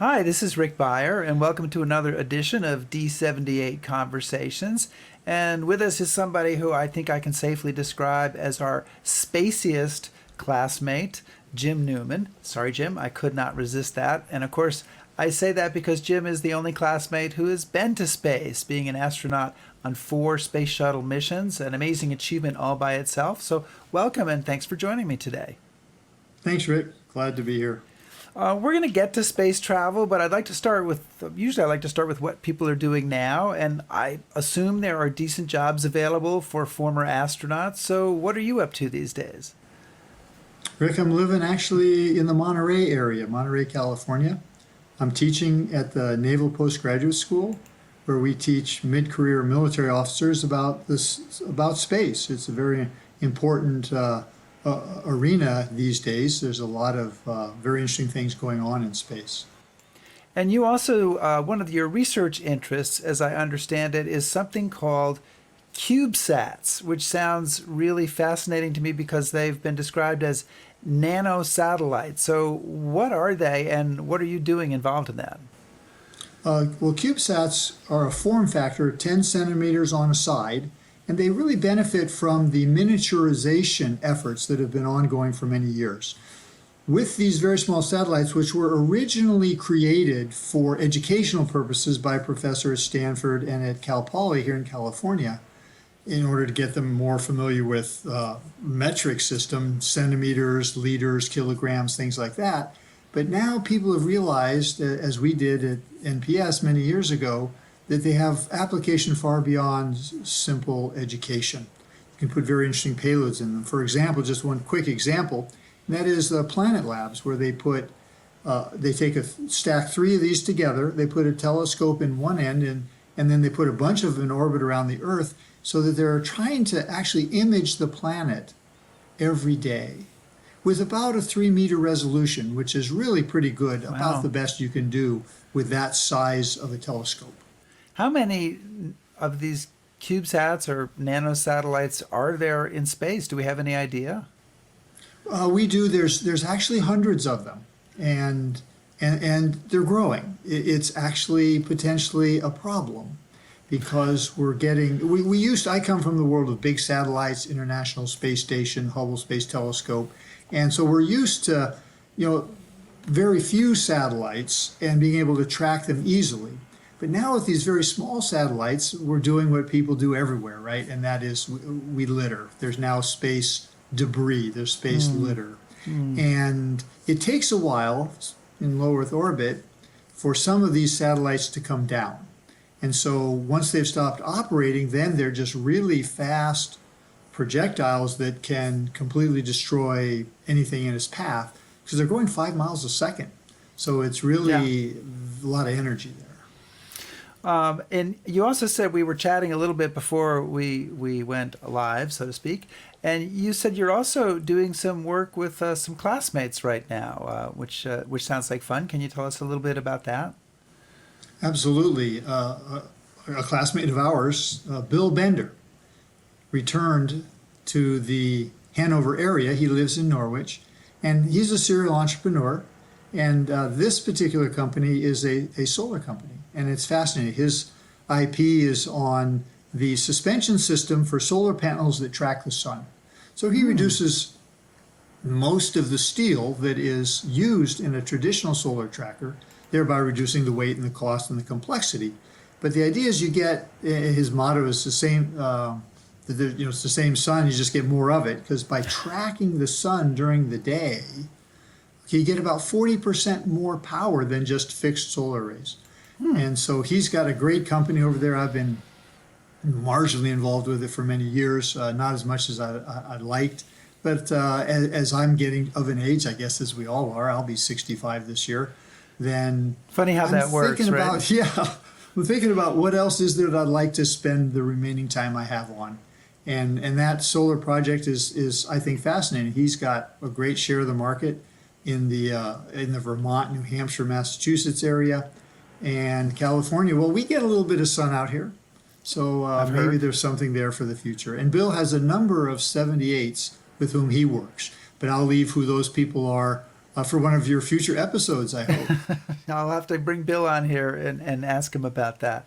Hi, this is Rick Beyer, and welcome to another edition of D78 Conversations. And with us is somebody who I think I can safely describe as our spaciest classmate, Jim Newman. Sorry, Jim, I could not resist that. And of course, I say that because Jim is the only classmate who has been to space, being an astronaut on 4 space shuttle missions, an amazing achievement all by itself. So welcome and thanks for joining me today. Thanks, Rick. Glad to be here. We're going to get to space travel, but usually I like to start with what people are doing now, and I assume there are decent jobs available for former astronauts. So what are you up to these days? Rick, I'm living actually in the Monterey area, Monterey, California. I'm teaching at the Naval Postgraduate School, where we teach mid-career military officers about space. It's a very important arena these days. There's a lot of very interesting things going on in space. And you also, one of your research interests, as I understand it, is something called cubesats, which sounds really fascinating to me because they've been described as nano-satellites. So what are they and what are you doing involved in that? Well, cubesats are a form factor 10 centimeters on a side, and they really benefit from the miniaturization efforts that have been ongoing for many years. With these very small satellites, which were originally created for educational purposes by a professor at Stanford and at Cal Poly here in California, in order to get them more familiar with metric system, centimeters, liters, kilograms, things like that. But now people have realized, as we did at NPS many years ago, that they have application far beyond simple education. You can put very interesting payloads in them. For example, just one quick example, and that is the Planet Labs, where they take stack 3 of these together, they put a telescope in one end, and then they put a bunch of them in orbit around the Earth, so that they're trying to actually image the planet every day with about a 3-meter resolution, which is really pretty good, Wow. about the best you can do with that size of a telescope. How many of these cubesats or nanosatellites are there in space? Do we have any idea? We do. There's actually hundreds of them, and they're growing. It's actually potentially a problem because we're getting. I come from the world of big satellites, International Space Station, Hubble Space Telescope, and so we're used to, very few satellites and being able to track them easily. But now with these very small satellites, we're doing what people do everywhere, right? And that is we litter. There's now space debris, there's space litter. And it takes a while in low Earth orbit for some of these satellites to come down. And so once they've stopped operating, then they're just really fast projectiles that can completely destroy anything in its path because they're going 5 miles a second. So it's really a lot of energy there. And you also said we were chatting a little bit before we went live, so to speak. And you said you're also doing some work with some classmates right now, which sounds like fun. Can you tell us a little bit about that? Absolutely. A classmate of ours, Bill Bender, returned to the Hanover area. He lives in Norwich, and he's a serial entrepreneur. And this particular company is a solar company, and it's fascinating. His IP is on the suspension system for solar panels that track the sun. So he reduces most of the steel that is used in a traditional solar tracker, thereby reducing the weight and the cost and the complexity. But the idea is you get, his motto is the same, it's the same sun, you just get more of it, because by tracking the sun during the day, you get about 40% more power than just fixed solar arrays. And so he's got a great company over there. I've been marginally involved with it for many years, not as much as I liked. But as I'm getting of an age, I guess as we all are, I'll be 65 this year, then Funny how that works, right? I'm thinking about what else is there that I'd like to spend the remaining time I have on. And that solar project is I think, fascinating. He's got a great share of the market in the Vermont, New Hampshire, Massachusetts area, and California. Well, we get a little bit of sun out here, so maybe there's something there for the future. And Bill has a number of 78s with whom he works, but I'll leave who those people are for one of your future episodes, I hope. I'll have to bring Bill on here and ask him about that.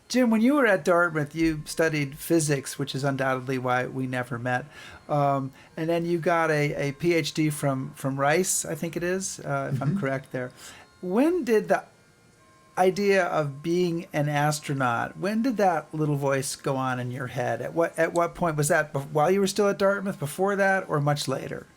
Jim, when you were at Dartmouth, you studied physics, which is undoubtedly why we never met. And then you got a PhD from Rice, I think it is, if I'm correct there. When did the idea of being an astronaut, when did that little voice go on in your head? At what point was that? While you were still at Dartmouth, before that, or much later?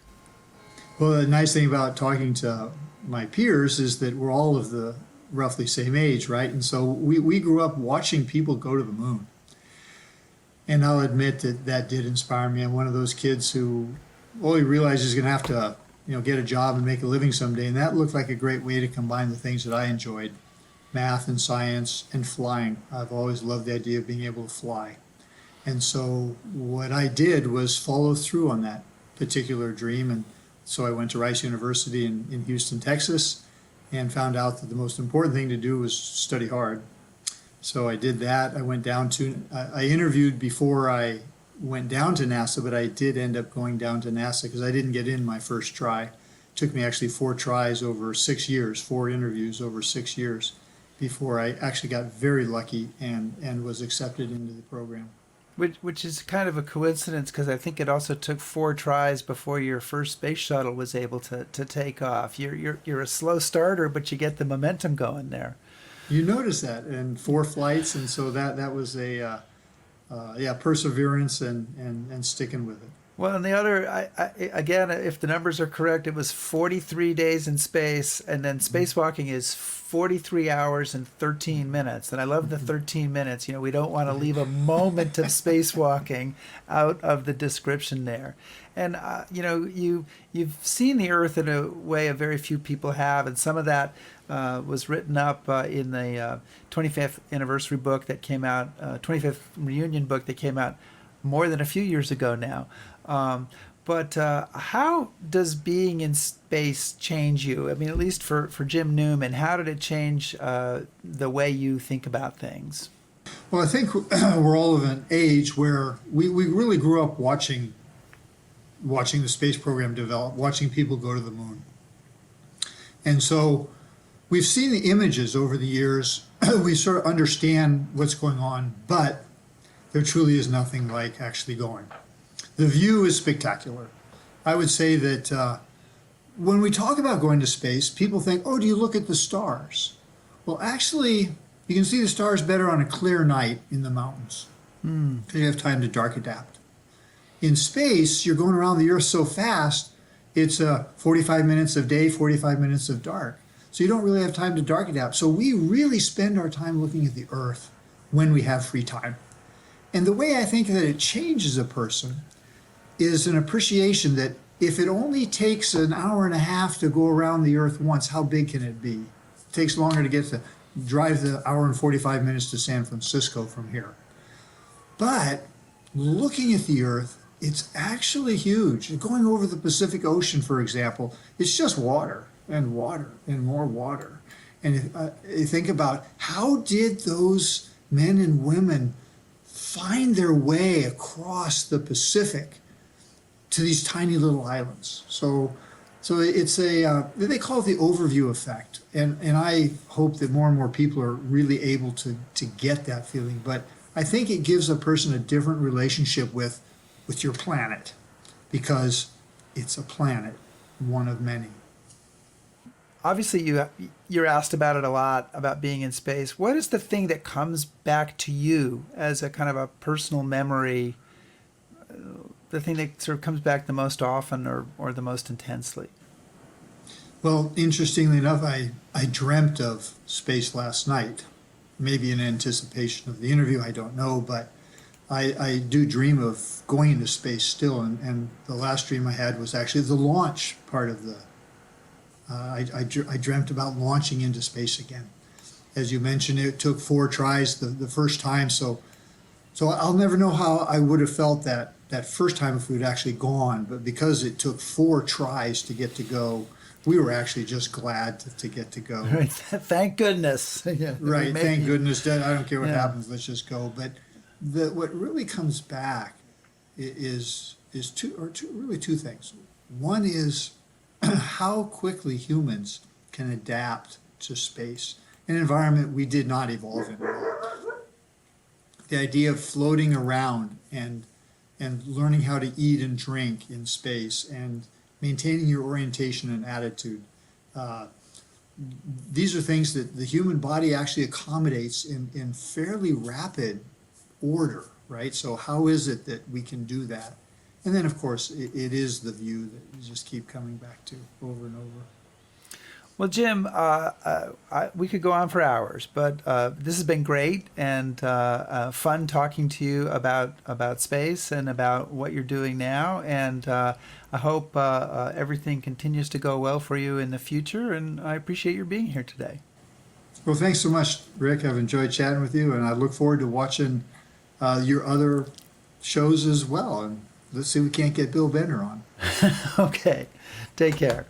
Well, the nice thing about talking to my peers is that we're all of the roughly same age, right? And so we grew up watching people go to the moon. And I'll admit that that did inspire me. I'm one of those kids who only realized he's going to have to, get a job and make a living someday. And that looked like a great way to combine the things that I enjoyed, math and science and flying. I've always loved the idea of being able to fly. And so what I did was follow through on that particular dream. And so I went to Rice University in Houston, Texas, and found out that the most important thing to do was study hard. So I did that. I interviewed before I went down to NASA, but I did end up going down to NASA because I didn't get in my first try. It took me actually 4 tries over 6 years, 4 interviews over 6 years before I actually got very lucky and was accepted into the program. Which is kind of a coincidence because I think it also took 4 tries before your first space shuttle was able to take off. You're a slow starter, but you get the momentum going there. You notice that, and 4 flights, and so that was a perseverance and sticking with it. Well, and the other, again, if the numbers are correct, it was 43 days in space, and then spacewalking is 43 hours and 13 minutes. And I love the 13 minutes. We don't want to leave a moment of spacewalking out of the description there. And, you've seen the Earth in a way a very few people have, and some of that was written up in the 25th anniversary book that came out, 25th reunion book that came out more than a few years ago now. But how does being in space change you? I mean, at least for Jim Newman, how did it change the way you think about things? Well, I think we're all of an age where we really grew up watching the space program develop, watching people go to the moon. And so we've seen the images over the years. We sort of understand what's going on, but there truly is nothing like actually going. The view is spectacular. I would say that when we talk about going to space, people think, oh, do you look at the stars? Well, actually, you can see the stars better on a clear night in the mountains. You have time to dark adapt. In space, you're going around the Earth so fast, it's 45 minutes of day, 45 minutes of dark. So you don't really have time to dark adapt. So we really spend our time looking at the Earth when we have free time. And the way I think that it changes a person is an appreciation that if it only takes an hour and a half to go around the Earth once, how big can it be? It takes longer to drive the hour and 45 minutes to San Francisco from here. But looking at the Earth, it's actually huge. Going over the Pacific Ocean, for example, it's just water and water and more water. And if you think about how did those men and women find their way across the Pacific to these tiny little islands? So it's they call it the overview effect. And I hope that more and more people are really able to get that feeling. But I think it gives a person a different relationship with your planet, because it's a planet, one of many. Obviously, you're asked about it a lot, about being in space. What is the thing that comes back to you as a kind of a personal memory, the thing that sort of comes back the most often or the most intensely? Well, interestingly enough, I dreamt of space last night, maybe in anticipation of the interview, I don't know, but I do dream of going into space still, and the last dream I had was actually the launch part of the I dreamt about launching into space again. As you mentioned, it took 4 tries the first time, so I'll never know how I would have felt that first time if we'd actually gone, but because it took 4 tries to get to go, we were actually just glad to get to go. Right. Thank goodness. Yeah, right, thank goodness. I don't care what happens, let's just go. But what really comes back is two things. One is how quickly humans can adapt to space, an environment we did not evolve in. The idea of floating around and learning how to eat and drink in space and maintaining your orientation and attitude. These are things that the human body actually accommodates in fairly rapid order, right? So how is it that we can do that? And then, of course, it is the view that you just keep coming back to over and over. Well, Jim, we could go on for hours, but this has been great and fun talking to you about space and about what you're doing now. And I hope everything continues to go well for you in the future. And I appreciate your being here today. Well, thanks so much, Rick. I've enjoyed chatting with you, and I look forward to watching your other shows as well. And let's see if we can't get Bill Bender on. Okay, take care.